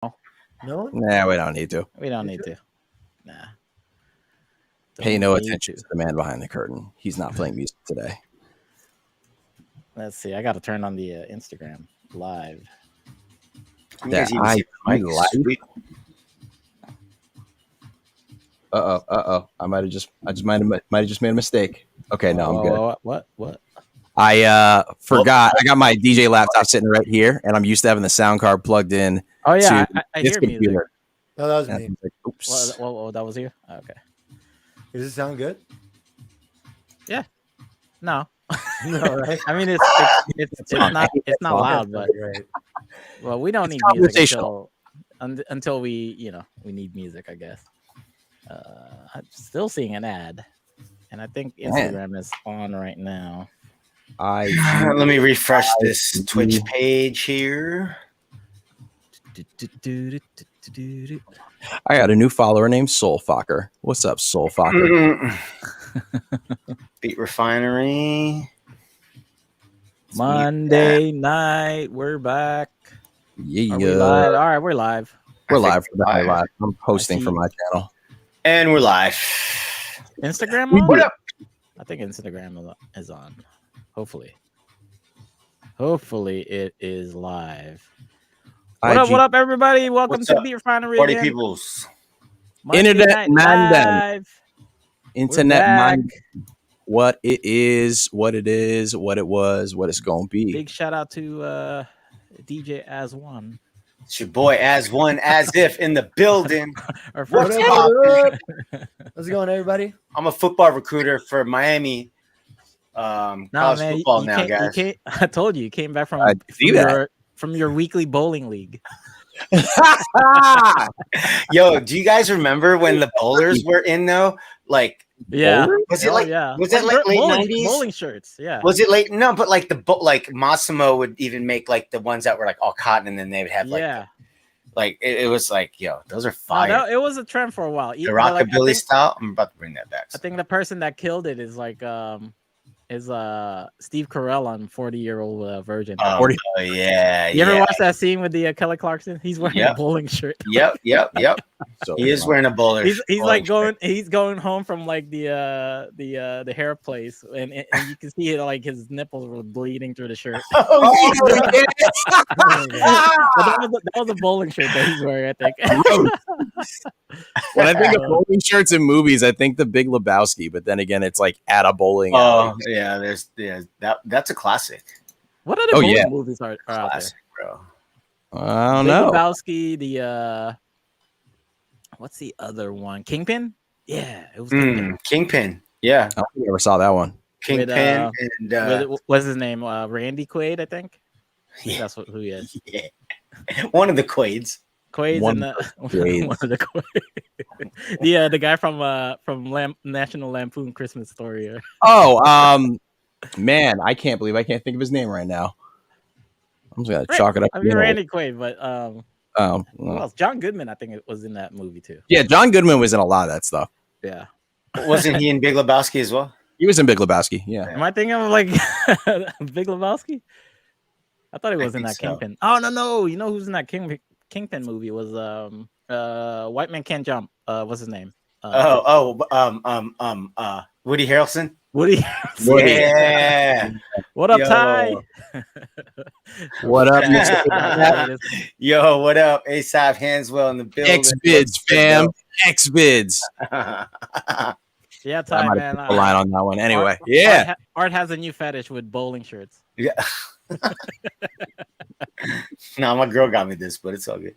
No? Nah, we don't need to. We don't need to. Nah. Pay no attention to the man behind the curtain. He's not playing music today. Let's see. I got to turn on the Instagram live. That I like. I might have just made a mistake. Okay, no, I'm good. What? I forgot. I got my DJ laptop sitting right here, and I'm used to having the sound card plugged in. Oh yeah, I this hear computer. music. No, that was me. Like, oops. Well, that was you. Okay. Does it sound good? Yeah. No. No, right? I mean, it's not loud, but right. well, we don't need music until we need music, I guess. I'm still seeing an ad, and I think Instagram is on right now. Let me refresh this Twitch page here. I got a new follower named Soulfucker. What's up, Soulfucker? Beat Refinery. Monday night, we're back. Yeah. Are we live? All right, we're live. We're live. I'm hosting for my channel. And we're live. Instagram on? What up? I think Instagram is on. Hopefully it is live. What up, everybody? Welcome to the Beat Refinery. Party peoples. Internet man. Internet man. What it is, what it was, what it's gonna be. Big shout out to DJ As One. It's your boy As One, as if in the building. How's it going, everybody? I'm a football recruiter for Miami. College football now, guys. I told you came back from your weekly bowling league. Yo, do you guys remember when the bowlers were in though? Like, yeah, was it like late '90s bowling shirts? Yeah, was it late? No, but like Massimo would even make like the ones that were like all cotton, and then they would have like it was like, yo, those are fire. No, it was a trend for a while. The rockabilly style. I'm about to bring that back. I think the person that killed it is like Steve Carell on 40-Year-Old Virgin. Oh yeah. You ever watch that scene with the Kelly Clarkson? He's wearing a bowling shirt. Yep. So he is wearing a bowler. He's like going. He's going home from like the hair place, and you can see it, like his nipples were bleeding through the shirt. That was a bowling shirt that he's wearing, I think. When I think of bowling shirts in movies, I think The Big Lebowski, but then again, it's like at a bowling alley. Yeah, that's a classic. What other bowling movies are out there, bro? I don't know. Lebowski, the what's the other one? Kingpin? Yeah, it was Kingpin. Kingpin. Yeah, I don't think I ever saw that one. Kingpin and what's his name? Randy Quaid, I think. Yeah. That's who he is. Yeah, one of the Quaids. One of the Quaids. The guy from National Lampoon Christmas Story. Man, I can't believe I can't think of his name right now. I'm just gonna chalk it up. I mean, Randy Quaid, but well, John Goodman, I think it was in that movie too. Yeah, John Goodman was in a lot of that stuff. Yeah, wasn't he in Big Lebowski as well? He was in Big Lebowski. Yeah. Am I thinking of like Big Lebowski? I thought he was in that Kingpin. Oh no! You know who's in that Kingpin movie? It was White Man Can't Jump. What's his name? Woody Harrelson. Woody. Yeah. What up, Ty? What up? Yo, what up? ASAP Hanswell in the building. X-Vids, fam. X-Vids. Yeah, Ty, man. A line on that one. Anyway, Art has a new fetish with bowling shirts. Yeah. No, my girl got me this, but it's all good.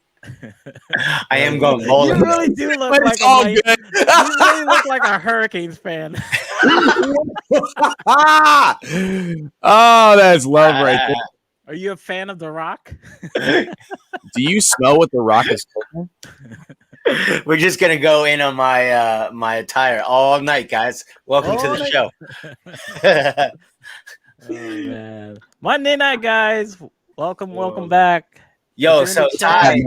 I am going bowling. You really do look like you really look like a Hurricanes fan. Oh, that's love right there. Are you a fan of The Rock? Do you smell what The Rock is cooking? We're just gonna go in on my my attire all night, guys. Welcome to the show. Oh man, Monday night, guys. Welcome back. Yo, so Ty,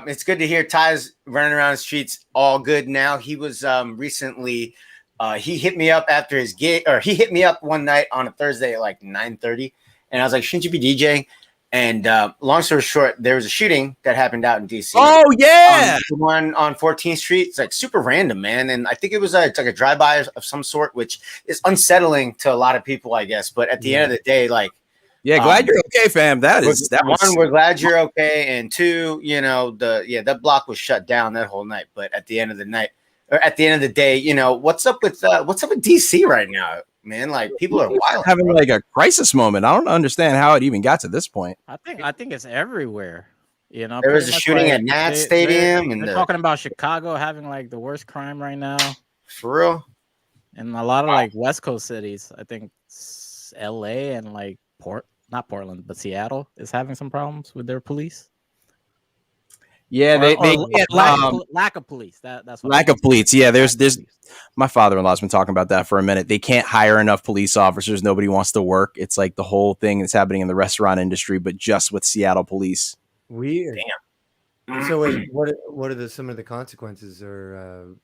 it's good to hear Ty's running around the streets all good now. He was recently, he hit me up after his gig, or he hit me up one night on a Thursday at like 9:30, and I was like, shouldn't you be DJing? And long story short, there was a shooting that happened out in DC. Oh yeah, the one on 14th Street. It's like super random, man. And I think it was it's like a drive-by of some sort, which is unsettling to a lot of people, I guess. But at the end of the day, like, glad you're okay, fam. We're glad you're okay, and two, you know, that block was shut down that whole night. But at the end of the night, or at the end of the day, you know, what's up with DC right now? Man, like people are wild, having like a crisis moment. I don't understand how it even got to this point. I think it's everywhere. You know, there was a shooting at Nat Stadium, and they're talking about Chicago having like the worst crime right now. For real, and a lot of like West Coast cities. I think LA and like not Portland, but Seattle is having some problems with their police. Yeah, lack of police. That's what lack of police. Yeah, there's my father-in-law's been talking about that for a minute. They can't hire enough police officers. Nobody wants to work. It's like the whole thing that's happening in the restaurant industry, but just with Seattle police. Weird. Damn. So wait, what are some of the consequences? Or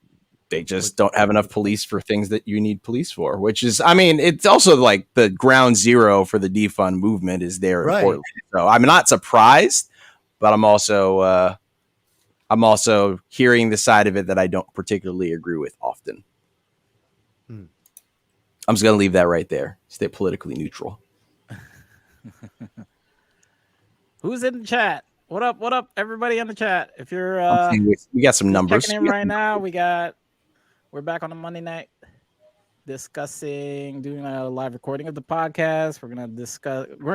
they just don't have enough police for things that you need police for, which is, I mean, it's also like the ground zero for the defund movement is there in Portland. So I'm not surprised, but I'm also hearing the side of it that I don't particularly agree with often. I'm just going to leave that right there. Stay politically neutral. Who's in the chat? What up, everybody in the chat? If you're we got some numbers checking in right now. We're back on a Monday night doing a live recording of the podcast. We're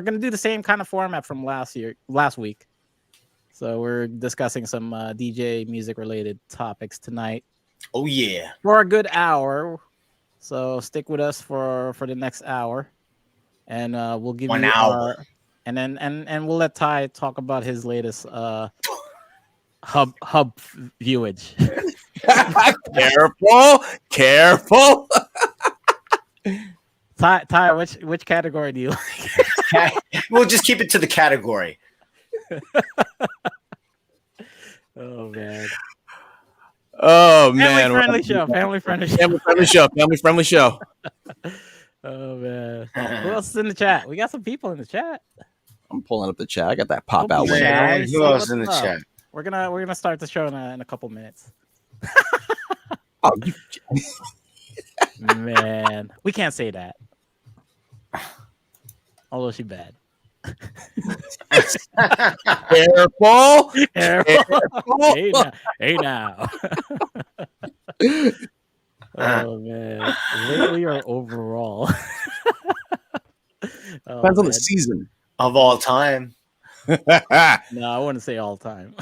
gonna do the same kind of format from last week. So we're discussing some DJ music related topics tonight. Oh yeah, for a good hour. So stick with us for the next hour, and we'll give 1 you hour. And then and we'll let Ty talk about his latest hub viewage. Careful. Ty, which category do you like? We'll just keep it to the category. Oh man. Oh man. Family friendly show. Oh man. Who else is in the chat? We got some people in the chat. I'm pulling up the chat. I got that pop out window. Man, who else in the chat? We're gonna start the show in a couple minutes. Man, we can't say that. Although she's bad. Careful. Hey now. Oh man, lately or overall? Depends on the season of all time. No, I wouldn't say all time.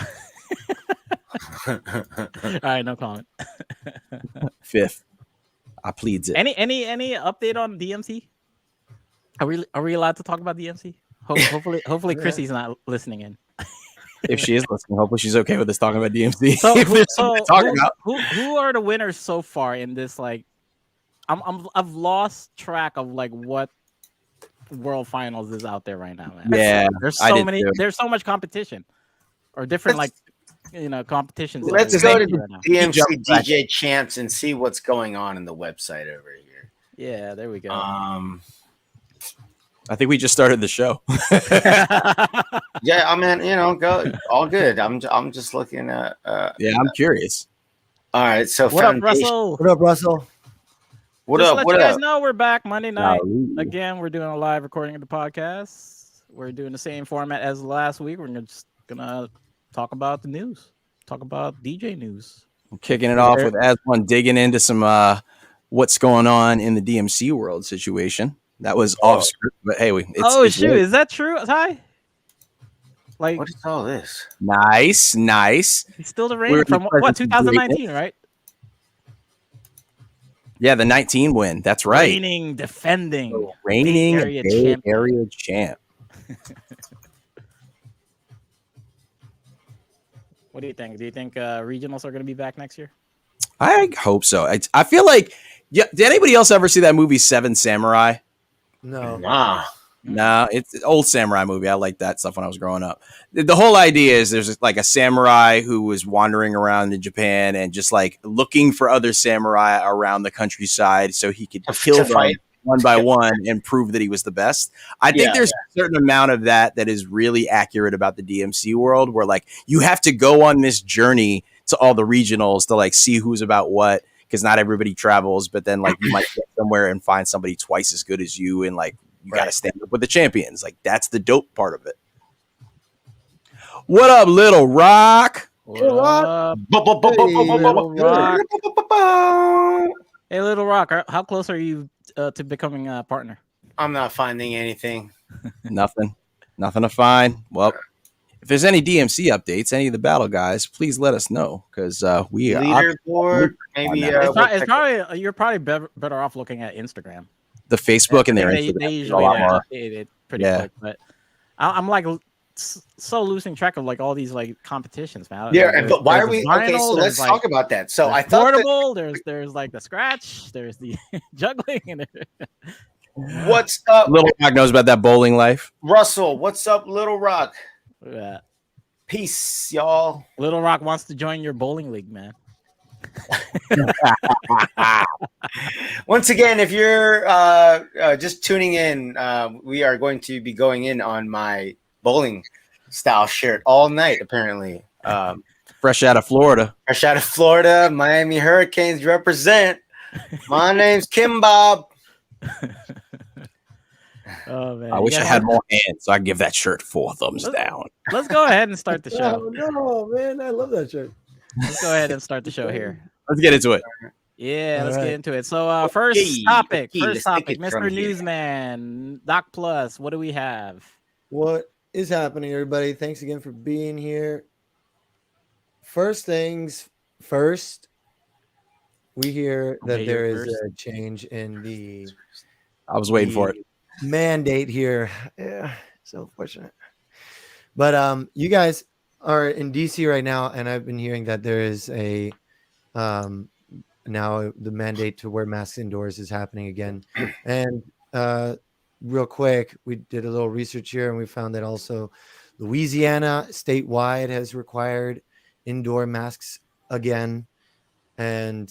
All right, no comment. Fifth, I pleads it. Any update on DMC? Are we allowed to talk about DMC? Hopefully Chrissy's not listening in. If she is listening, hopefully she's okay with us talking about DMC. Who are the winners so far in this? Like, I've lost track of like what World Finals is out there right now, man. Yeah, there's so many. Too. There's so much competition, or different competitions. Let's go to DMC DJ Champs and see what's going on in the website over here. Yeah, there we go. I think we just started the show. Yeah, I mean, go all good. I'm just looking at. Yeah, I'm curious. All right, so what up, Russell? What up? What up? What you up? guys know we're back Monday night again. We're doing a live recording of the podcast. We're doing the same format as last week. We're just gonna talk about the news, talk about DJ news. I'm kicking it off with Aswan digging into some what's going on in the DMC world situation. That was off script, but hey, it's shoot, is that true, Ty? Like, what is all this? Nice. He's still the reigning from what 2019, right? Yeah, the 19 win. That's right. Reigning Bay Area champ. What do you think? Do you think regionals are going to be back next year? I hope so. I feel like. Yeah. Did anybody else ever see that movie Seven Samurai? No. No, it's an old samurai movie. I liked that stuff when I was growing up. The whole idea is there's like a samurai who was wandering around in Japan and just like looking for other samurai around the countryside so he could kill them. one by one and prove that he was the best. I think there's a certain amount of that is really accurate about the DMC world, where like you have to go on this journey to all the regionals to like see who's about what, because not everybody travels, but then like you might get somewhere and find somebody twice as good as you, and like you got to stand up with the champions. Like that's the dope part of it. What up, Little Rock? What up? Little Rock. Hey, Little Rock, how close are you to becoming a partner? I'm not finding anything. Nothing to find. Well, if there's any DMC updates, any of the battle guys, please let us know, because we leaderboard. Maybe it's probably you're probably better off looking at Instagram, the Facebook, and their Instagram. They usually update it pretty quick, but I'm like so losing track of like all these like competitions, man. Yeah, but why are we okay? So let's talk about that. So I thought portable. There's like the scratch. There's the juggling. And what's up? Little Rock knows about that bowling life. Russell, what's up, Little Rock? Yeah. Peace, y'all. Little Rock wants to join your bowling league, man. Once again, if you're just tuning in, we are going to be going in on my bowling style shirt all night, apparently. Fresh out of Florida. Miami Hurricanes represent. My name's Kim Bob. Oh man! I wish I had more hands, so I give that shirt 4 thumbs down. Let's go ahead and start the show. Oh no, man! I love that shirt. Let's go ahead and start the show here. Let's get into it. Yeah, let's get into it. So, first topic, Mr. Newsman, Doc Plus. What do we have? What is happening, everybody? Thanks again for being here. First things first, we hear that there is a change in the. I was waiting for it. Mandate here. Yeah, so unfortunate. But you guys are in DC right now, and I've been hearing that there is a now the mandate to wear masks indoors is happening again. And real quick, we did a little research here, and we found that also Louisiana statewide has required indoor masks again, and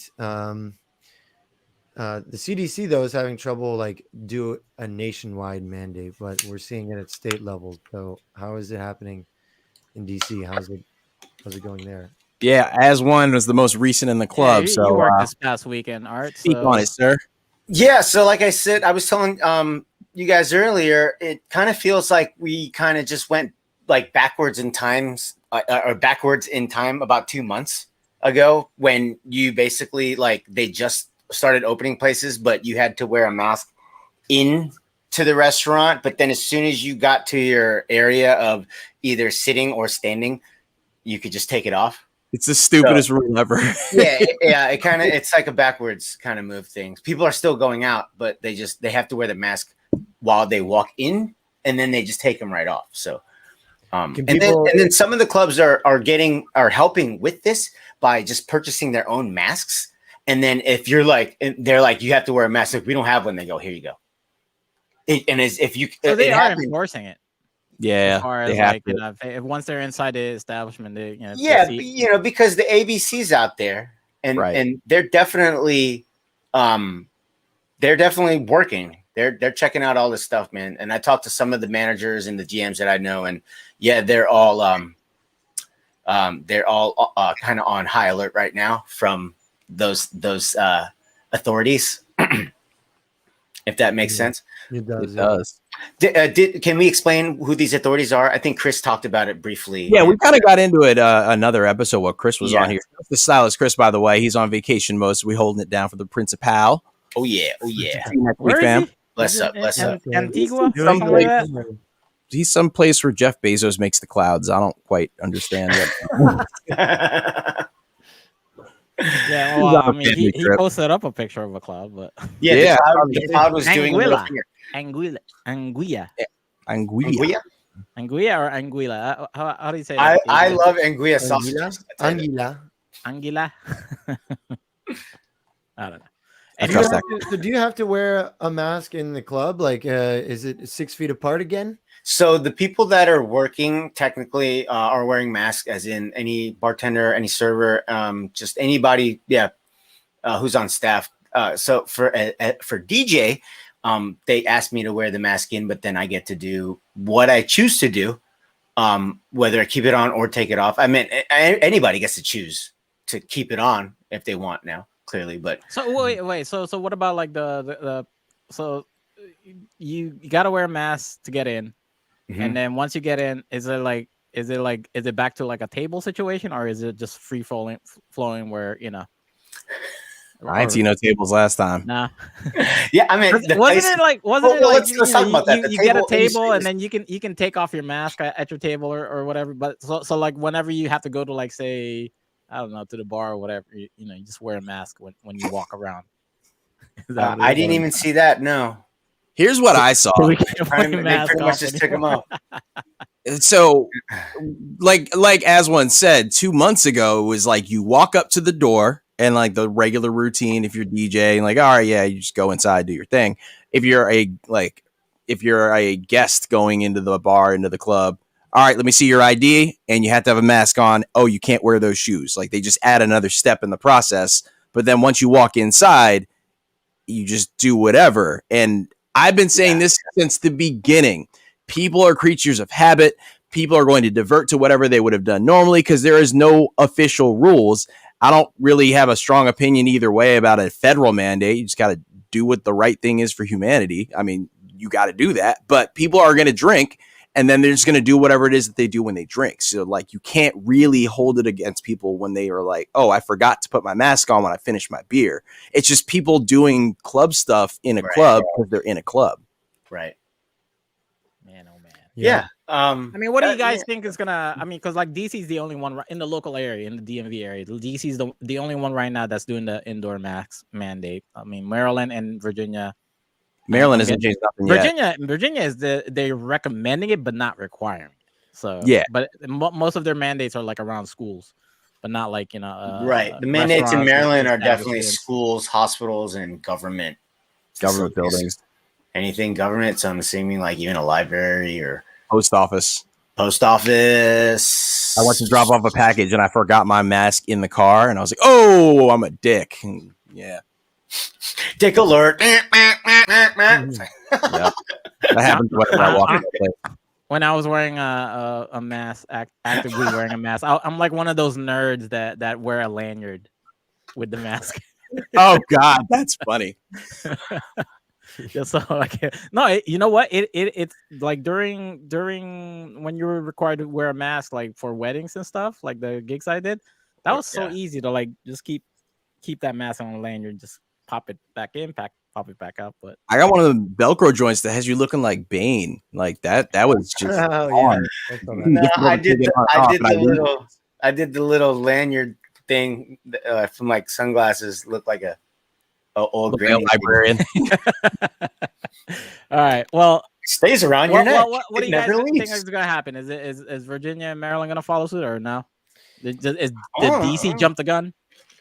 the CDC though is having trouble like do a nationwide mandate, but we're seeing it at state level. So how is it happening in DC? How's it going there? Yeah, as one was the most recent in the club. Yeah, so you worked this past weekend, Art. Speak on it, sir. Yeah, so like I said, I was telling you guys earlier, it kind of feels like we kind of just went like backwards in time about 2 months ago, when you basically like they just started opening places, but you had to wear a mask in to the restaurant. But then as soon as you got to your area of either sitting or standing, you could just take it off. It's the stupidest rule ever. It's like a backwards kind of move things. People are still going out, but they have to wear the mask while they walk in, and then they just take them right off. So and then some of the clubs are helping with this by just purchasing their own masks. And then if you're like, they're like, you have to wear a mask. If we don't have one, they go, here you go. They are enforcing it. Yeah, as far as like, once they're inside the establishment, because the ABC's out there, and they're definitely working. They're checking out all this stuff, man. And I talked to some of the managers and the GMs that I know, and yeah, they're all kind of on high alert right now from those authorities. If that makes sense. It does. It does. Can we explain who these authorities are? I think Chris talked about it briefly. Yeah, we kind of got into it another episode while Chris was on here. The stylist Chris, by the way, he's on vacation mode, so we holding it down for the Principal. Oh yeah. Where is he? Bless up. Antigua? He's someplace where Jeff Bezos makes the clouds. I don't quite understand it. Yeah, well, I mean, he posted up a picture of a cloud, but the cloud was doing Anguilla or Anguilla. How do you say that? I love Anguilla sausage. Anguilla. I don't know. Do you have to wear a mask in the club? Like, is it 6 feet apart again? So the people that are working technically are wearing masks, as in any bartender, any server, just anybody, who's on staff. So for DJ, They ask me to wear the mask in, but then I get to do what I choose to do, whether I keep it on or take it off. I mean, anybody gets to choose to keep it on if they want now, clearly. But so wait. So what about like the so you got to wear a mask to get in, and then once you get in, is it back to like a table situation, or is it just free flowing where I ain't seen no tables last time. Nah. Yeah, I mean, let's talk about that. You get a table and then you can take off your mask at your table or whatever. But so like whenever you have to go to like say I don't know to the bar or whatever, you just wear a mask when you walk around. I didn't even see that. No. Here's what I saw. They pretty much just took them off. So, like as one said 2 months ago, it was like you walk up to the door and like the regular routine. If you're DJ, like all right, yeah, you just go inside, do your thing. If you're a guest going into the bar, into the club, all right, let me see your ID, and you have to have a mask on. Oh, you can't wear those shoes. Like they just add another step in the process. But then once you walk inside, you just do whatever. And I've been saying this since the beginning. People are creatures of habit. People are going to divert to whatever they would have done normally because there is no official rules. I don't really have a strong opinion either way about a federal mandate. You just got to do what the right thing is for humanity. I mean, you got to do that. But people are going to drink, and then they're just going to do whatever it is that they do when they drink. So, like, you can't really hold it against people when they are like, oh, I forgot to put my mask on when I finished my beer. It's just people doing club stuff in a club because they're in a club. Right. Man, oh man. Yeah. I mean, what do you guys think is gonna? I mean, because like DC's the only one in the local area, in the DMV area. DC's the only one right now that's doing the indoor mask mandate. I mean, Maryland and Virginia. Maryland isn't changed nothing yet. Virginia is they're recommending it but not requiring it. So yeah, but most of their mandates are like around schools, but not like right. The mandates in Maryland are definitely schools, hospitals, and government buildings. Anything government. So I'm assuming like even a library or post office. I went to drop off a package and I forgot my mask in the car, and I was like, "Oh, I'm a dick." And yeah. Dick alert. That happens whenever I walk in the place. When I was wearing a mask, actively wearing a mask, I'm like one of those nerds that wear a lanyard with the mask. Oh God, that's funny. Just so like you know what? It's like during when you were required to wear a mask, like for weddings and stuff, like the gigs I did, that was so easy to like just keep that mask on a lanyard, just pop it back in, pop it back out. But I got one of the Velcro joints that has you looking like Bane, like that. That was just No, I did the little lanyard thing from like sunglasses. Looked like a old librarian. All right. Well, stays around your neck. What do you guys think is going to happen? Is Virginia and Maryland going to follow suit or no? Did DC jump the gun?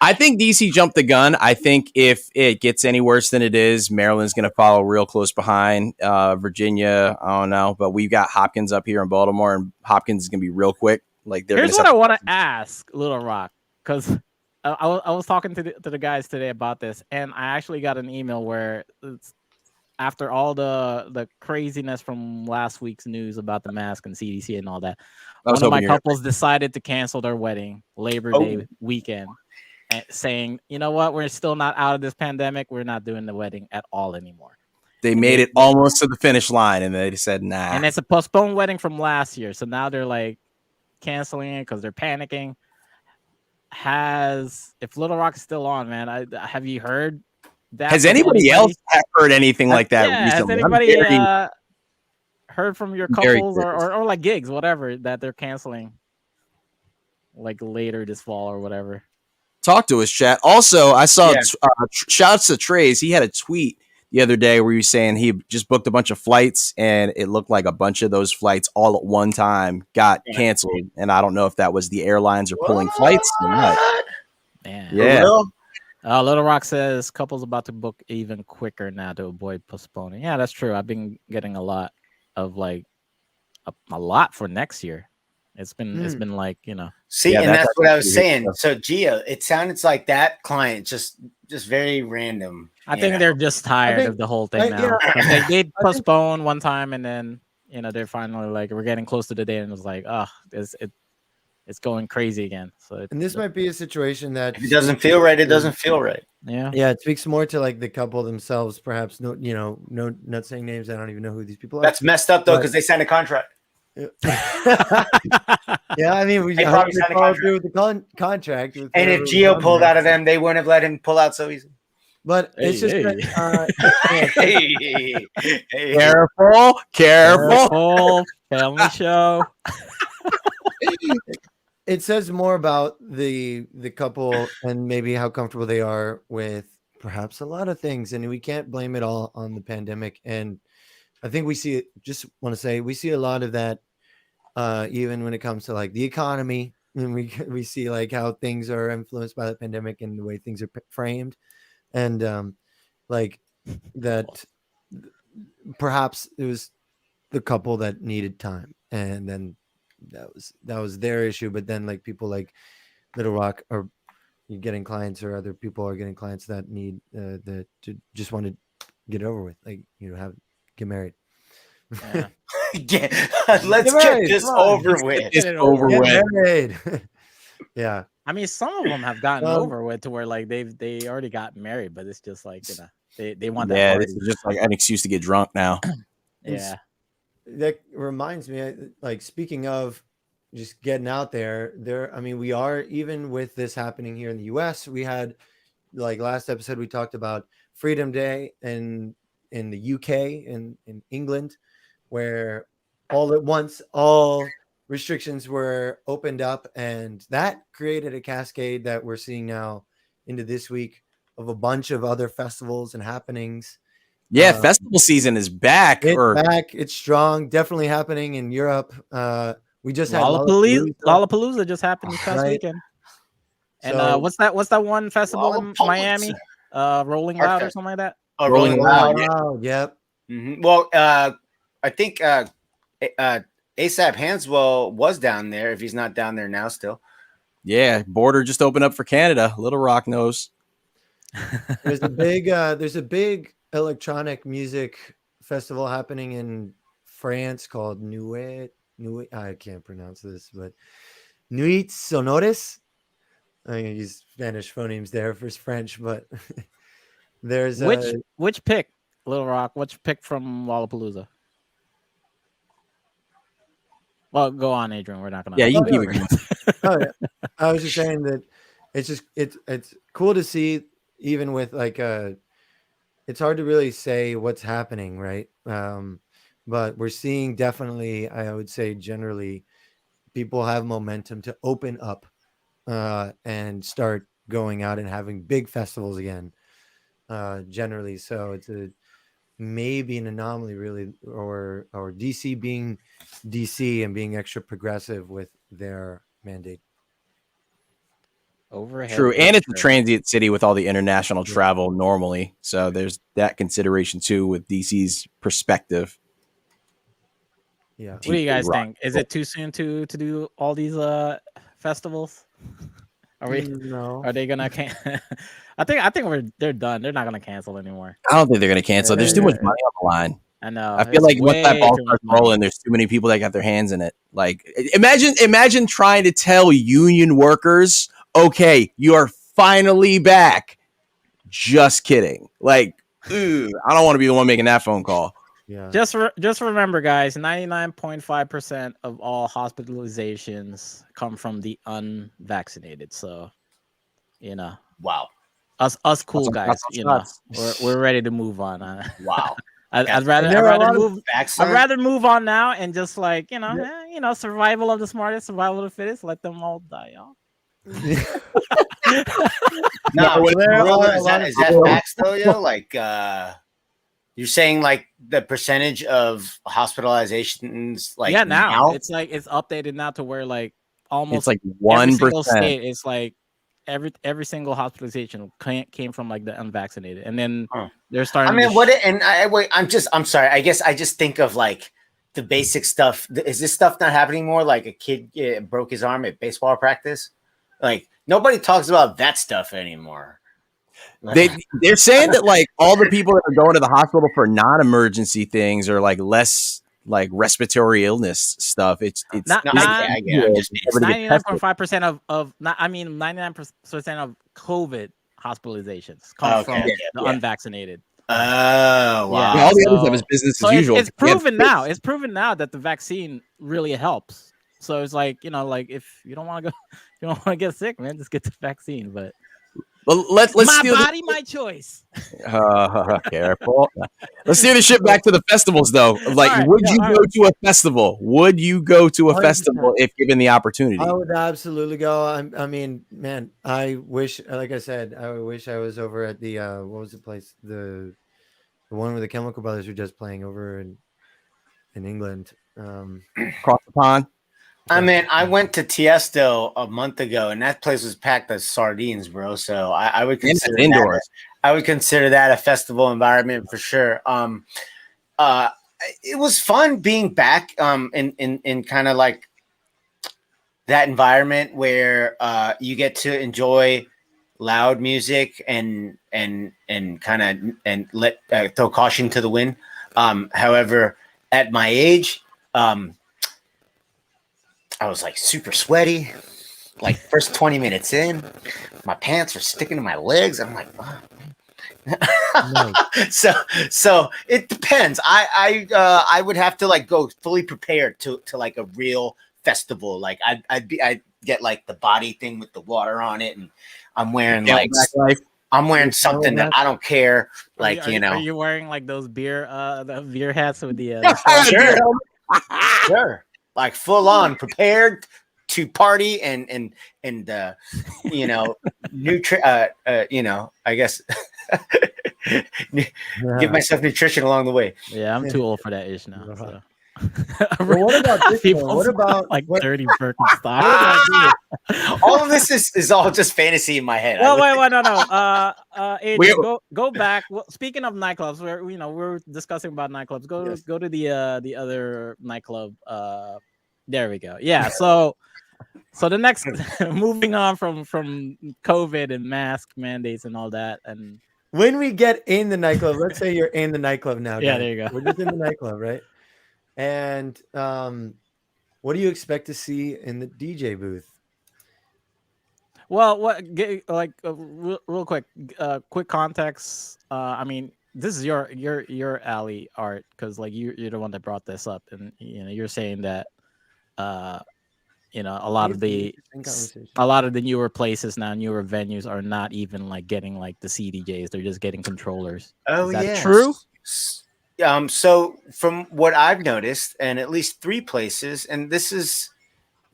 I think DC jumped the gun. I think if it gets any worse than it is, Maryland's going to follow real close behind. Virginia, I don't know, but we've got Hopkins up here in Baltimore, and Hopkins is going to be real quick. Like here's what I want to ask Little Rock, because I was talking to the guys today about this, and I actually got an email where it's after all the craziness from last week's news about the mask and CDC and all that. One of my couples decided to cancel their wedding Labor Day weekend, saying, you know what, we're still not out of this pandemic. We're not doing the wedding at all anymore. They made it almost to the finish line, and they said, nah. And it's a postponed wedding from last year. So now they're like canceling it because they're panicking. If Little Rock is still on, man, have you heard that? Has anybody else heard anything like that recently? Has anybody heard from your couples or like gigs, whatever, that they're canceling like later this fall or whatever? Talk to us, chat. Also, I saw shouts to Trace. He had a tweet the other day where he was saying he just booked a bunch of flights, and it looked like a bunch of those flights all at one time got canceled. And I don't know if that was the airlines are pulling flights or not. Man. Yeah. Little Rock says couples about to book even quicker now to avoid postponing. Yeah, that's true. I've been getting a lot of like a lot for next year. It's been like, See, and that's what I was saying. So Gio, it sounded like that client just just very random. I think they're just tired of the whole thing now. Yeah. They postponed one time, and then they're finally like, we're getting close to the day, and it's like, it's going crazy again. So and this might be a situation that if it doesn't feel right, it doesn't feel right. Yeah, it speaks more to like the couple themselves, perhaps. No, not saying names. I don't even know who these people are. That's messed up though, because they signed a contract. Yeah, I mean, we probably signed a followed through with the contract. And if Gio pulled out of them, they wouldn't have let him pull out so easy. But it's just careful, family show. It says more about the couple and maybe how comfortable they are with perhaps a lot of things, and we can't blame it all on the pandemic. And I think we see it. Just want to say we see a lot of that, even when it comes to like the economy, and we see like how things are influenced by the pandemic and the way things are framed, and like that. Perhaps it was the couple that needed time, and then that was their issue. But then like people like Little Rock are getting clients, or other people are getting clients that need to just want to get over with, like get married. Let's get this over with. Get married. Yeah. I mean, some of them have gotten over with to where like they already got married, but it's just like they want that. Yeah, this is just like an excuse to get drunk now. Yeah. That reminds me, like, speaking of just getting out there, I mean, we are, even with this happening here in the US, we had, like, last episode, we talked about Freedom Day in the UK, in England, where all at once, all restrictions were opened up, and that created a cascade that we're seeing now into this week of a bunch of other festivals and happenings. Yeah, festival season is back. It's strong. Definitely happening in Europe. We just had Lollapalooza just happened this past weekend. And So- what's that one festival in Miami? Rolling Loud or something like that? Oh, Rolling Loud. Yeah. Wow, yep. Mm-hmm. Well, I think ASAP Hanswell was down there. If he's not down there now, still. Yeah, border just opened up for Canada. Little Rock knows. There's a big electronic music festival happening in France called Nuit. I can't pronounce this, but Nuits Sonores. I use Spanish phonemes there for French, but there's which pick, Little Rock? Which pick from Lollapalooza? Well, go on, Adrian. We're not gonna. Yeah, you can keep it. Oh, yeah. I was just saying that it's cool to see, even with like it's hard to really say what's happening, right? But we're seeing, definitely, I would say generally, people have momentum to open up and start going out and having big festivals again, generally. So it's maybe an anomaly, really, or DC being DC and being extra progressive with their mandate. Overhead. True, and it's a transient city with all the international travel normally, so there's that consideration too with DC's perspective. Yeah. What do you guys think? Is it too soon to do all these festivals? Are we? No. Are they gonna? I think they're done. They're not gonna cancel anymore. I don't think they're gonna cancel. There's too much money on the line. I know. I feel like once that ball starts rolling, there's too many people that got their hands in it. Like, imagine trying to tell union workers, okay, you are finally back. Just kidding. Like, I don't want to be the one making that phone call. Yeah. Just remember, guys, 99.5% of all hospitalizations come from the unvaccinated. So, wow, us cool guys, we're ready to move on. Wow. I'd rather move on now and just like survival of the smartest, survival of the fittest. Let them all die, y'all. Is that facts though, yo? Like, you're saying like the percentage of hospitalizations, like now it's like it's updated now to where like almost it's like 1%. It's like every single hospitalization came from like the unvaccinated, and then they're starting. I mean, I'm sorry. I guess I just think of like the basic stuff. Is this stuff not happening more? Like a kid broke his arm at baseball practice. Like nobody talks about that stuff anymore. They're saying that like all the people that are going to the hospital for non-emergency things are like less like respiratory illness stuff. It's not I get it. I'm just it's 99.5% of not, I mean 99% of COVID hospitalizations come from the unvaccinated. Oh wow! Yeah, all the other stuff is business as usual. It's proven now. It's proven now that the vaccine really helps. So it's like, you know, like if you don't want to go, you don't want to get sick, man, just get the vaccine. But let's my body, my choice. Careful. Let's steer the ship back to the festivals, though. Like, would you go to a festival? Would you go to a 100%. Festival if given the opportunity? I would absolutely go. I mean, man, I wish, like I said, I wish I was over at the what was the place, the one where the Chemical Brothers were just playing over in England, Across the pond. I mean, I went to Tiesto a month ago, and that place was packed as sardines, bro. So I would consider indoors. I would consider that a festival environment for sure. It was fun being back in kind of like that environment where you get to enjoy loud music and kind of and let throw caution to the wind. However, at my age, I was like super sweaty. Like first 20 minutes in, my pants are sticking to my legs. I'm like, oh. So it depends. I would have to like go fully prepared to like a real festival. Like I'd get like the body thing with the water on it, and I'm wearing something that I don't care. Like are you wearing like those beer hats with the sure. Like full on prepared to party and you know, I guess give myself nutrition along the way. Yeah, I'm too old for that ish now. So. Well, what about this people? What about like 30 Birkenstocks? All of this is all just fantasy in my head. Well, wait, no. Adrian, go back. Well, speaking of nightclubs, we're discussing about nightclubs. Go to the other nightclub. There we go. Yeah. So the next, moving on from COVID and mask mandates and all that, and when we get in the nightclub, let's say you're in the nightclub now. Yeah, guys. there you go. We're just in the nightclub, right? And what do you expect to see in the DJ booth? Well, real quick, quick context. I mean, this is your alley, Art, because like you're the one that brought this up, and you're saying that a lot of the newer places now, newer venues are not even like getting like the CDJs; they're just getting controllers. Oh, is that true? So from what I've noticed, and at least 3 places, and this is,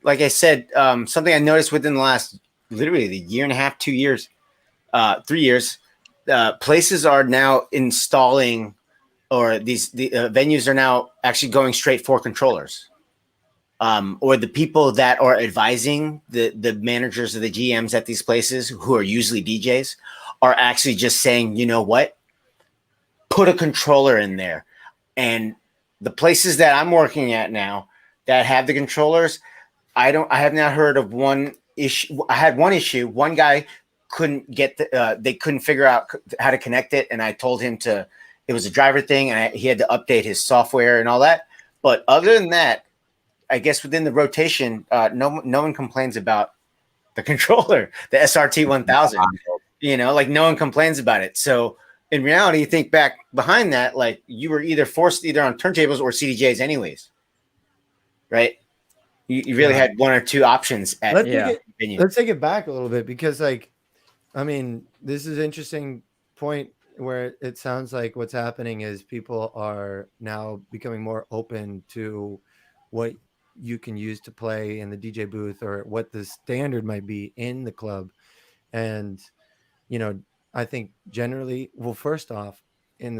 like I said, something I noticed within the last literally the year and a half, 2 years, 3 years, places are now installing, or the venues are now actually going straight for controllers. Or the people that are advising the managers of the GMs at these places, who are usually DJs, are actually just saying, you know what? Put a controller in there. And the places that I'm working at now that have the controllers, I have not heard of one issue. I had one issue. One guy couldn't get they couldn't figure out how to connect it, and I told him it was a driver thing, and he had to update his software and all that. But other than that, I guess within the rotation, no one complains about the controller, the SRT 1000. Like no one complains about it. So in reality, you think back behind that, like you were either forced either on turntables or CDJs anyways, right? You really had one or two options. Let's take it back a little bit, because like, I mean, this is an interesting point where it sounds like what's happening is people are now becoming more open to what you can use to play in the DJ booth, or what the standard might be in the club. And, I think generally, well, first off, in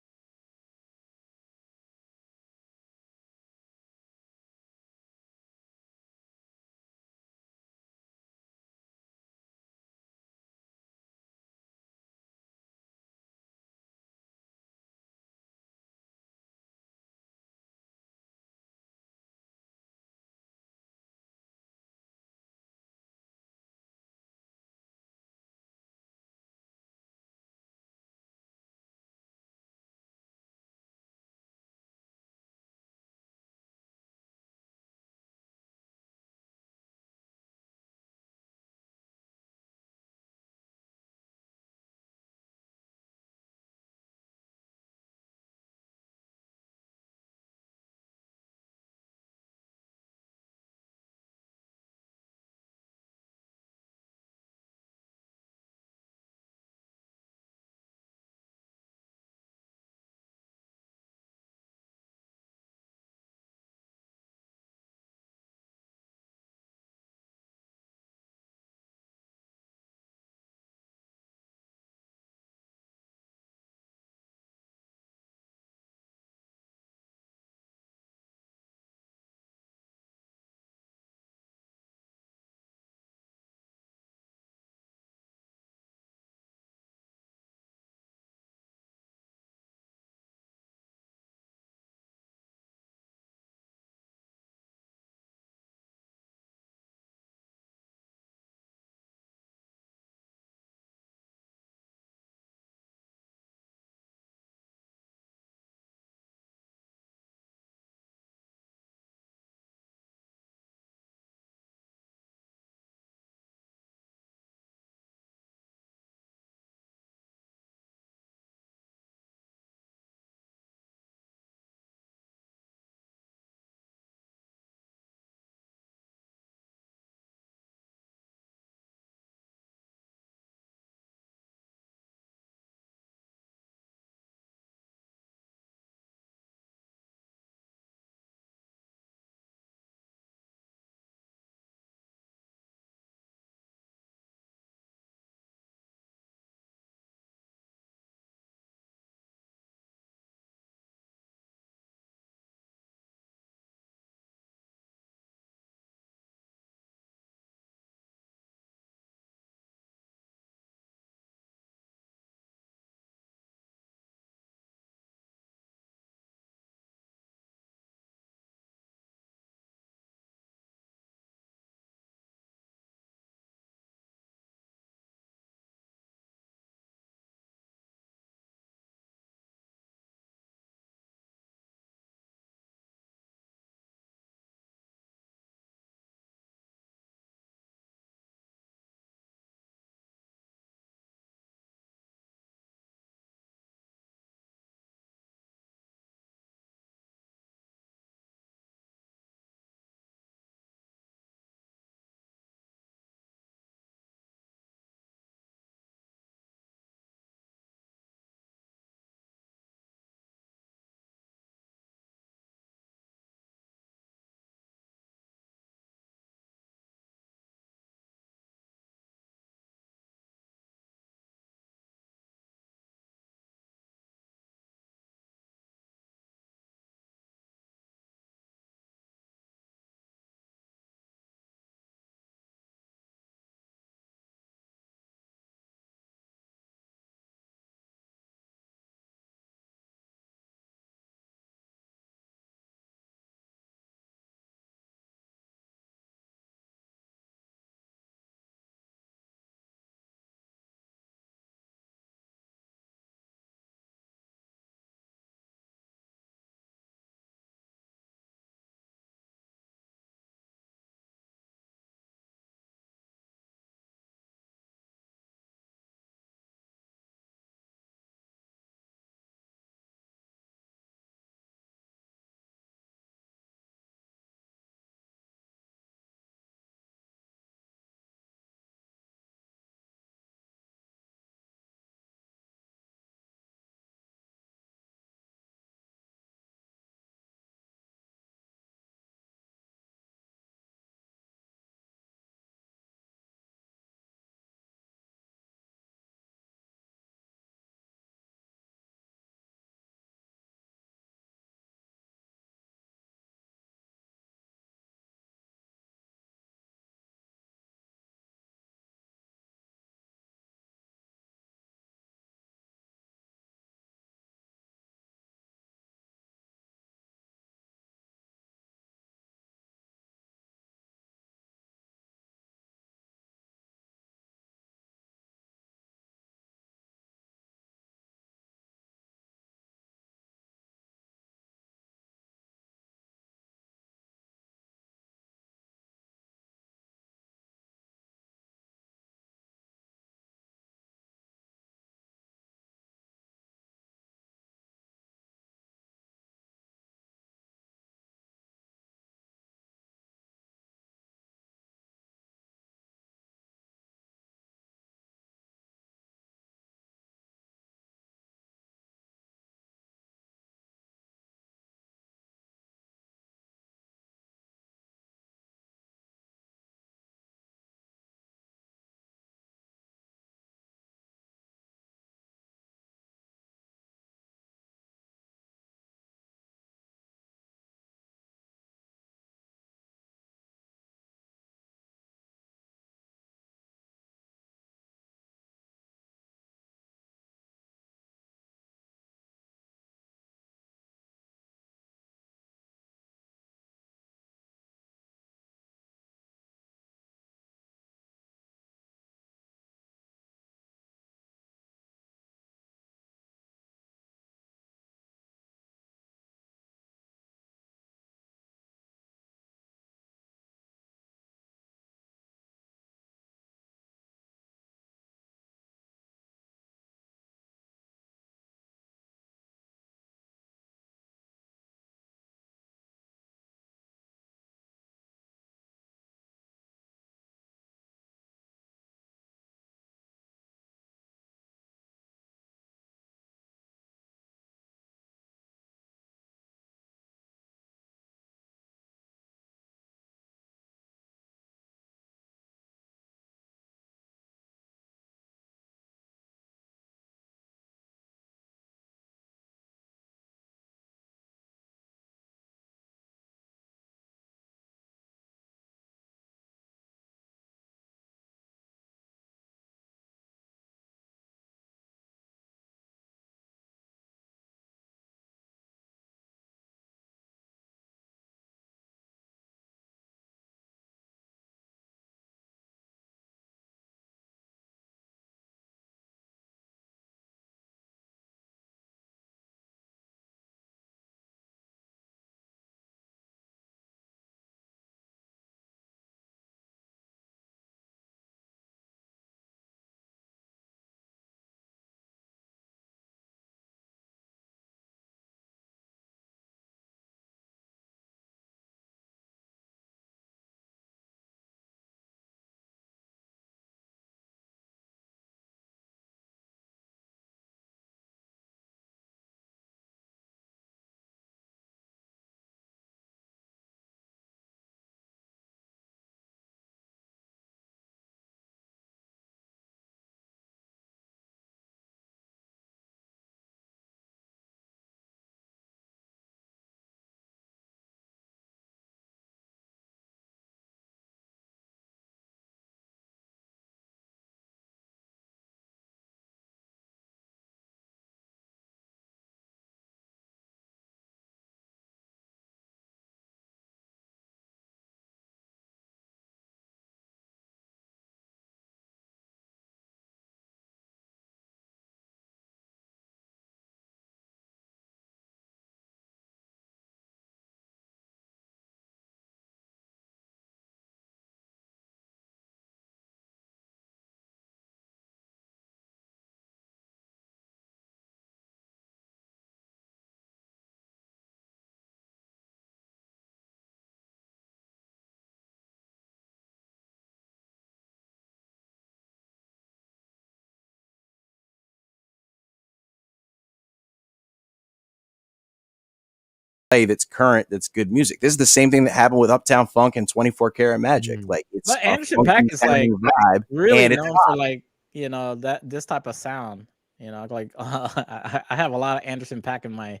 play that's current, that's good music. This is the same thing that happened with Uptown Funk and 24 Karat Magic. Like, it's but Anderson .Paak is like vibe, really and known for like, you know, that this type of sound. You know, like I have a lot of Anderson .Paak in my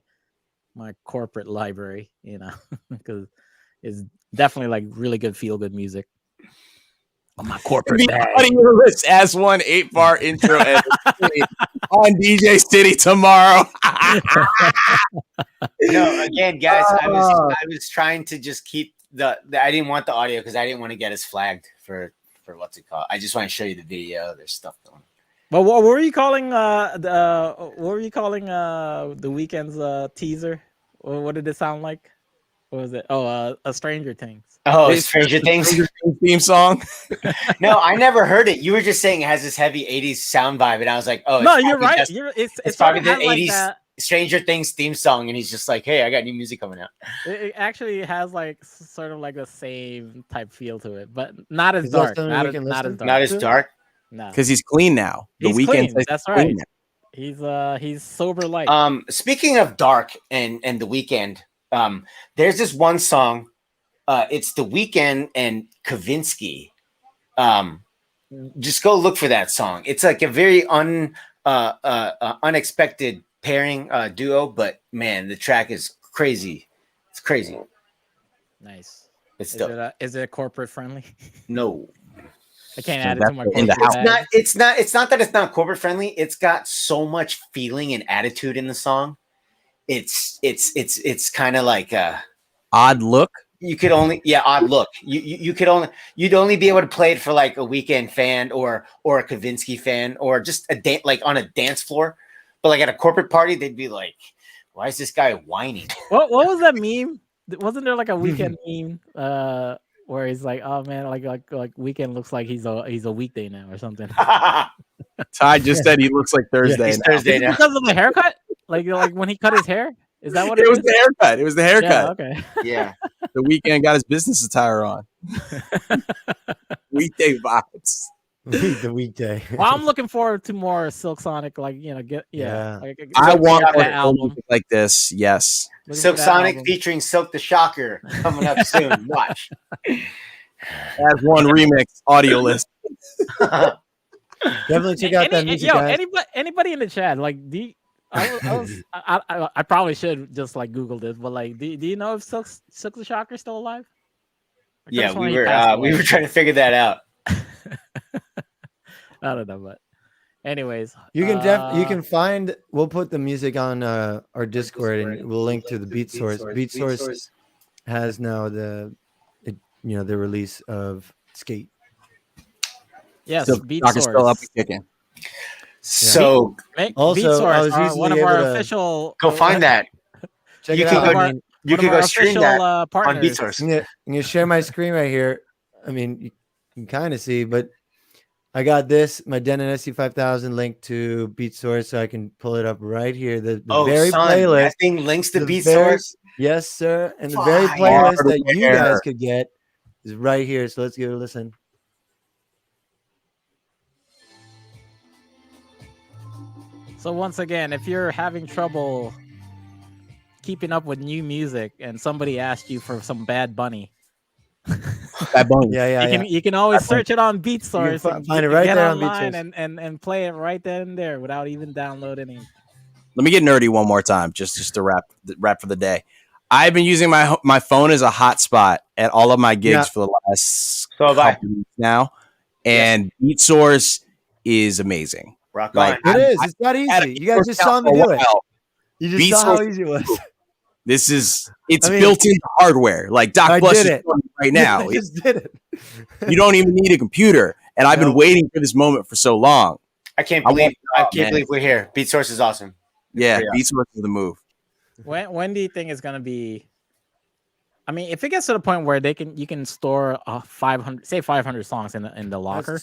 corporate library. You know, because it's definitely like really good feel good music. On my corporate bag. As one 8-bar intro on DJ City tomorrow. No, again, guys, I was trying to just keep the I didn't want the audio because I didn't want to get us flagged for what's it called. I just want to show you the video. There's stuff going. But what were you calling the Weeknd's teaser? What did it sound like? What was it? Oh, a Stranger Things. Oh, Stranger Things theme song. No, I never heard it. You were just saying it has this heavy 80s sound vibe, and I was like, oh, no, you're right. It's probably the 80s Stranger Things theme song, and he's just like, hey, I got new music coming out. It actually has like sort of like the same type feel to it, but not as dark. Not as dark. No, because he's clean now. The Weeknd, that's right. He's sober light. Speaking of dark and The Weeknd, there's this one song. It's The Weeknd and Kavinsky. Just go look for that song. It's like a very unexpected pairing duo, but man, the track is crazy. It's crazy. Nice. Is it corporate friendly? No. I can't add it to my corporate bag. It's not that it's not corporate friendly. It's got so much feeling and attitude in the song. It's kind of like a odd look. You could only odd look. You'd only be able to play it for like a Weeknd fan or a Kavinsky fan or just like on a dance floor. But like at a corporate party, they'd be like, "Why is this guy whining?" What was that meme? Wasn't there like a Weeknd meme where he's like, "Oh man, like Weeknd looks like he's a weekday now or something." Ty just said he looks like Thursday. He's Thursday now because of the haircut. Like when he cut his hair. Is that what it was? The haircut. It was the haircut. Yeah, okay. Yeah. The Weeknd got his business attire on. Weekday vibes. The weekday. Well, I'm looking forward to more Silk Sonic. Like, you know, I want that album like this. Yes. Silk Sonic featuring Silk the Shocker coming up soon. Watch. As one remix audio list. Definitely check out that music. Guys. Anybody in the chat, like, I probably should just like Google this, but like, do you know if Silk the Shocker is still alive? Yeah, we were trying to figure that out. I don't know, but anyways, you can you can find. We'll put the music on our Discord, and we'll link to the Beat Source. Beat Source has now the release of Skate. Yes, so Beat Source still up and kicking. So also, Beat Source, one of our official. Go find that. Check it out. You can go stream that partners. on Beat Source. I'm gonna share my screen right here. I mean, you can kind of see, but I got my Denon SC5000 linked to Beat Source, so I can pull it up right here. The very playlist. That thing links to Beat Source. Yes, sir. And the very playlist that you guys could get is right here. So let's give it a listen. So once again, if you're having trouble keeping up with new music and somebody asked you for some Bad Bunny, you can always search it on Beat Source and find it right there on online and play it right then and there without even downloading. Let me get nerdy one more time, just to wrap for the day. I've been using my phone as a hotspot at all of my gigs for the last couple weeks now, and Beat Source is amazing. Rock on. It is. It's not easy. You guys just saw me do it. You just saw how easy it was. It's built into hardware. Like Doc Blush is right now. I just did it. You don't even need a computer. And I've been waiting for this moment for so long. I can't believe we're here. Beat Source is awesome. Yeah, Beat Source is the move. When do you think it's gonna be? I mean, if it gets to the point where you can store 500 songs in the locker,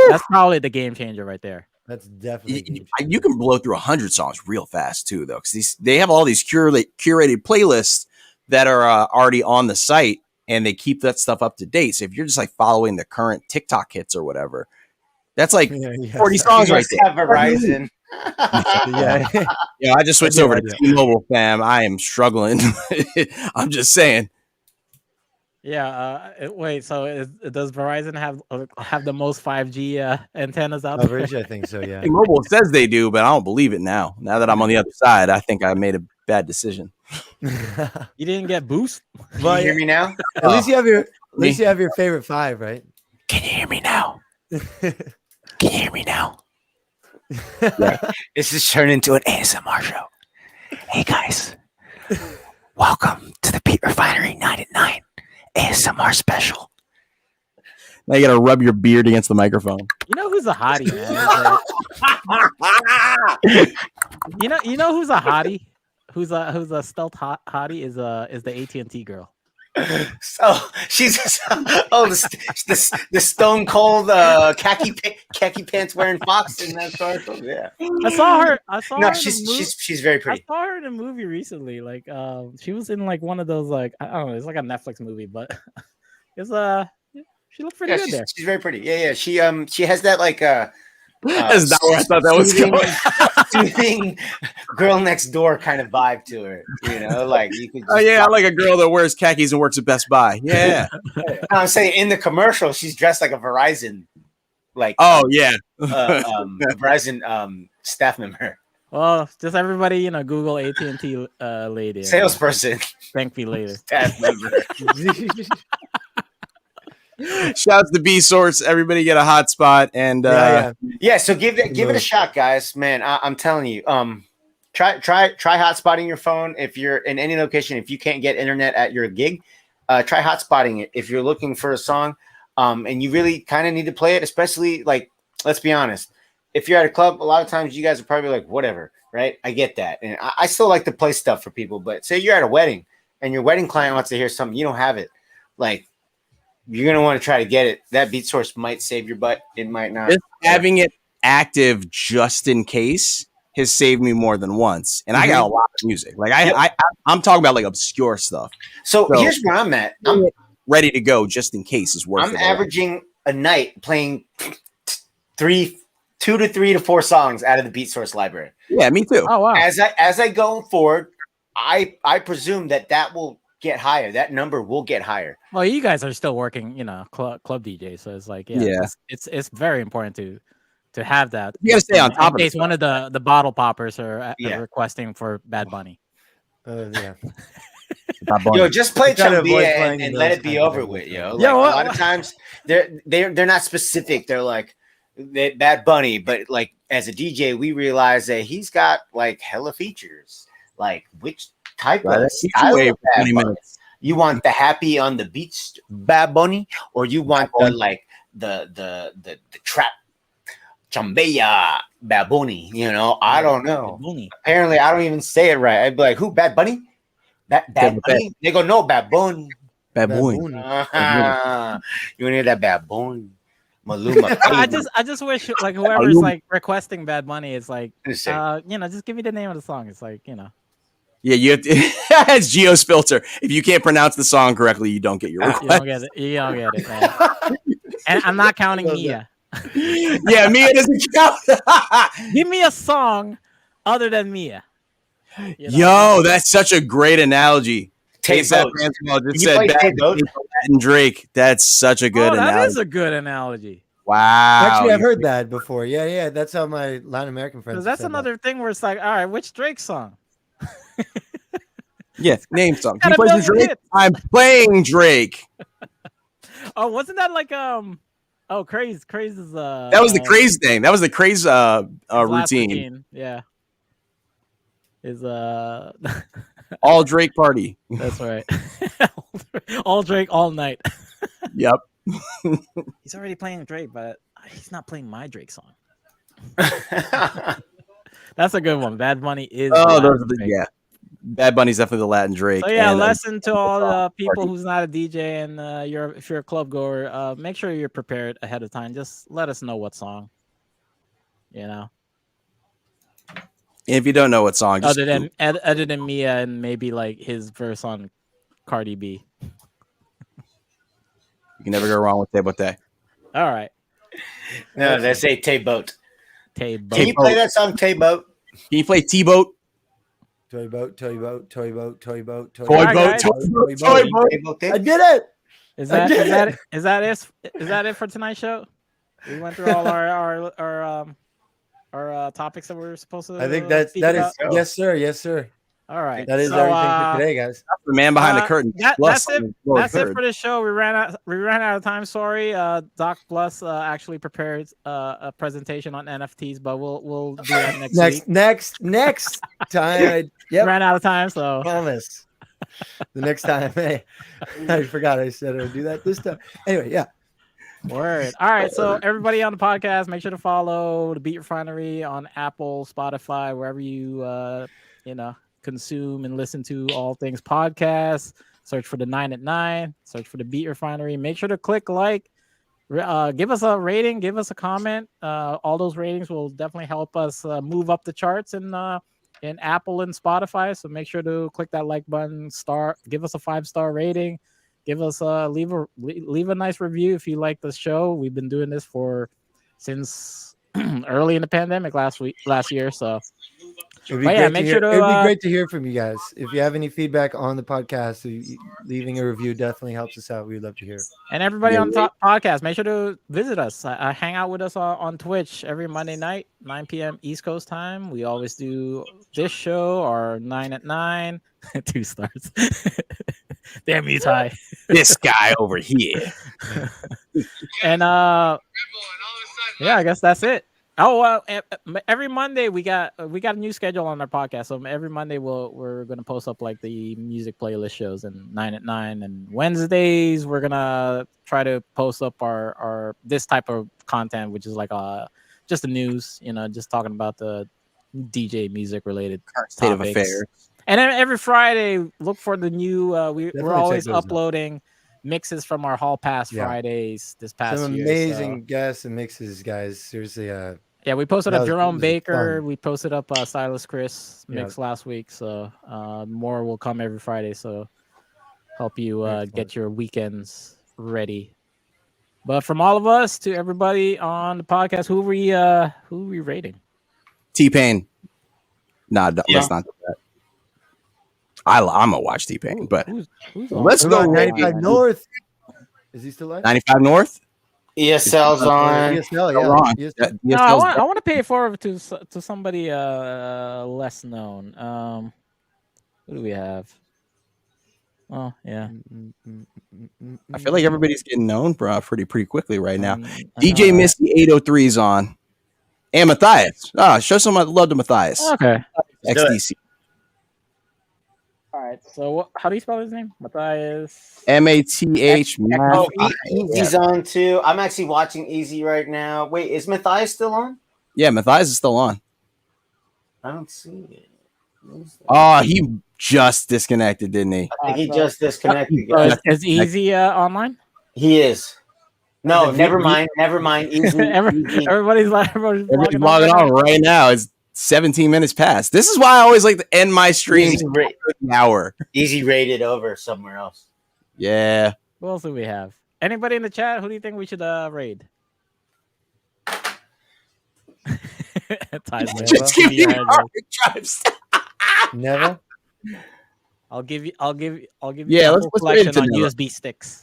that's probably the game changer right there. That's definitely you can blow through 100 songs real fast too, though, because they have all these curated playlists that are already on the site, and they keep that stuff up to date. So if you're just like following the current TikTok hits or whatever, That's like Yeah, 40 songs right there. Have Verizon. Yeah, I just switched over to T-Mobile, fam. I am struggling. I'm just saying. Yeah. Wait. So does Verizon have the most 5G antennas out Coverage, there? I think so. Yeah. T-Mobile says they do, but I don't believe it now. Now that I'm on the other side, I think I made a bad decision. You didn't get Boost? Can you hear me now? At least you have your favorite 5, right? Can you hear me now? Can you hear me now? This is turned into an ASMR show. Hey guys, welcome to the Beat Refinery 9 at 9 ASMR special. Now you gotta rub your beard against the microphone. You know who's a hottie, man? You know who's a hottie? Who's a stealth hottie is the AT&T girl. So she's the stone cold khaki pants wearing fox in that commercial. Yeah, I saw her. No, she's very pretty. I saw her in a movie recently. Like, she was in like one of those, like, I don't know, it's like a Netflix movie, but it's she looked pretty good there. She's very pretty. Yeah. She has that like That's not where I thought that was going. Soothing girl next door kind of vibe to her. You know, like you could. I like a girl that wears khakis and works at Best Buy. Yeah. I'm saying in the commercial, she's dressed like a Verizon, like Verizon staff member. Well, just everybody, Google AT&T lady. Salesperson. Thank me later. Staff member. Shouts to B Source. Everybody get a hotspot and yeah. So give it a shot, guys. Man, I'm telling you. Try hotspotting your phone if you're in any location. If you can't get internet at your gig, try hotspotting it. If you're looking for a song, and you really kind of need to play it, especially like, let's be honest, if you're at a club, a lot of times you guys are probably like, whatever, right? I get that, and I still like to play stuff for people. But say you're at a wedding and your wedding client wants to hear something, you don't have it, like. You're going to want to try to get it. That beat source might save your butt. It might not. Just having it active just in case has saved me more than once. And I got a lot of music. Like I'm talking about like obscure stuff. So here's where I'm at. I'm ready to go just in case is worth it. I'm averaging a night playing 2 to 3 to 4 songs out of the beat source library. Yeah, me too. Oh, wow. As I go forward, I presume that will get higher. That number will get higher. Well, you guys are still working, club DJs, so it's like, it's very important to have that. You gotta stay on top in case one of the bottle poppers are requesting for Bad Bunny. Yo, just play Chambia and let it be over with, yo. Like, a lot of times they're not specific. They're like Bad Bunny, but like as a DJ, we realize that he's got like hella features. Like which type of style of Bad Bunny? You want the happy on the beach Bad Bunny, or you want the trap Chambia Bad Bunny? I don't know. Apparently, I don't even say it right. I'd be like, who? Bad Bunny? Bad Bunny? They go, no, Bad Bunny. Bad Bunny. You want to hear that Bad Bunny? Maluma. I just wish like whoever's like requesting Bad Bunny is like, just give me the name of the song. It's like, Yeah, you have to, it's Geo's filter. If you can't pronounce the song correctly, you don't get your request. You don't get it, man. And I'm not counting Mia. Yeah, Mia doesn't count. Give me a song other than Mia. Yo, that's such a great analogy. Just said Latin Drake. That's such a good analogy. That is a good analogy. Wow. Actually, I've heard that before. Yeah. That's how my Latin American friends. That's another thing where it's like, all right, which Drake song? Yeah, name song. He plays Drake. I'm playing Drake. Oh, wasn't that like Craze is that was the Craze thing. That was the Craze routine. Yeah. Is all Drake party. That's right. All Drake all night. Yep. He's already playing Drake, but he's not playing my Drake song. That's a good one. Bad Bunny is. Oh, those are Bad Bunny's definitely the Latin Drake. So yeah, lesson to all the people who's not a DJ and if you're a club goer, make sure you're prepared ahead of time. Just let us know what song. If you don't know what song, other than Mia and maybe like his verse on Cardi B. You can never go wrong with Day by Day. All right. No, they say Tay-Boat. Tay-Boat. Can you play that song, Tay-Boat? Can you play T-Boat? Toy boat, toy boat, toy boat, toy boat, toy Toy boat, boat, toy boat. Tay-Boat I thing? did it. Is I did that it for tonight's show? We went through all our topics that we were supposed to. I think that that is about. yes, sir. Yes, sir. All right. That is So, everything for today, guys. The man behind the curtain. That's it. That's it for the show. We ran out of time. Sorry. Doc Plus actually prepared a presentation on NFTs, but we'll do that next week. Next time. Yep. Ran out of time, so Promise. The next time. Hey, I forgot I said I would do that this time. Anyway, yeah. Word. All right. So everybody on the podcast, make sure to follow the Beat Refinery on Apple, Spotify, wherever you consume and listen to all things podcasts. Search for the 9 at 9. Search for the Beat Refinery. Make sure to click like. Give us a rating. Give us a comment. All those ratings will definitely help us move up the charts in Apple and Spotify. So make sure to click that like button. Give us a 5-star rating. Give us leave a nice review if you like the show. We've been doing this since early in the pandemic last year. So It'd be great to hear from you guys. If you have any feedback on the podcast, leaving a review definitely helps us out. We'd love to hear. And everybody on the podcast, make sure to visit us. Hang out with us on Twitch every Monday night, 9 p.m. East Coast time. We always do this show, our 9 at 9. 2 stars. Damn you, Ty. This guy over here. And I guess that's it. Oh, every Monday we got a new schedule on our podcast. So every Monday we're gonna post up like the music playlist shows and 9 at 9. And Wednesdays we're gonna try to post up our this type of content, which is like just the news, just talking about the DJ music related state of affairs. And then every Friday, look for the new. We're always those uploading mixes from our Hall Pass Fridays this past Some year. amazing guests and mixes, guys. Seriously. We posted up Jerome Baker. Fun. We posted up Silas Chris mix last week. So more will come every Friday. So help you get your weekends ready. But from all of us to everybody on the podcast, who are we rating? T-Pain. Nah, let's not do that. I'm gonna watch T-Pain, but let's go. 95 North. Is he still live? 95 North. ESL's on. ESL, No, I want to pay it forward to somebody less known. Who do we have? Oh yeah. I feel like everybody's getting known pretty quickly right now. DJ Misty 803 is on. And Matthias. Show some love to Matthias. Okay. XDC. All right. So how do you spell his name? Matthias. Math. Oh, Easy's on too. I'm actually watching Easy right now. Wait, is Matthias still on? Yeah, Matthias is still on. I don't see it. Oh, he just disconnected, didn't he? I think he just disconnected. Is Easy online? He is. No, never mind. Easy. Everybody's logging on right now. It's 17 minutes past. This is why I always like to end my streams an hour. Easy rated over somewhere else. Yeah. Who else do we have? Anybody in the chat? Who do you think we should raid? Just give me drives. Never. I'll give you. Yeah, let's collection on USB sticks.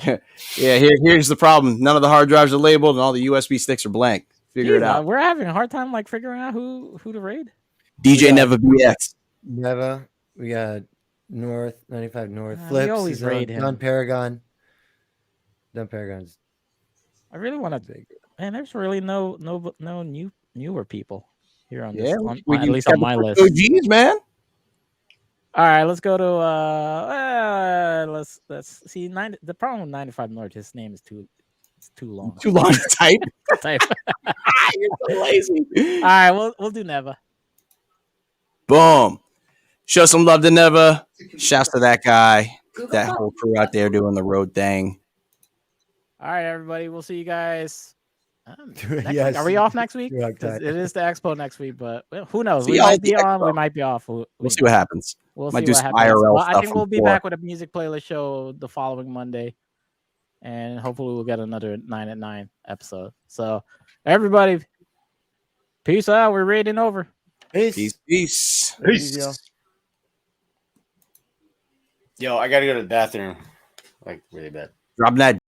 Yeah, here's the problem. None of the hard drives are labeled, and all the USB sticks are blank. Figure it out. We're having a hard time figuring out who to raid. DJ Neva BX. Neva. We got North 95 North. Flips. We always raid him. Don Paragon's. I really want to. Man, there's really no newer people here on this. At least on my list. OGs, man. All right, let's go to let's see. The problem with 95 North, his name is too long. Too long to type. You're so lazy. All right, we'll do Neva. Boom. Show some love to Neva. Shouts to that guy, that whole crew out there doing the road thing. All right, everybody. We'll see you guys. Yes. Are we off next week? It is the Expo next week, but who knows? We might be on. We might be off. We'll see what happens. We'll might see do what some happens. IRL well, stuff. I think we'll be back with a music playlist show the following Monday. and hopefully we'll get another 9 at 9 episode. So everybody, peace out. We're raiding over. Peace. Peace. Yo, I gotta go to the bathroom. Like really bad. Drop that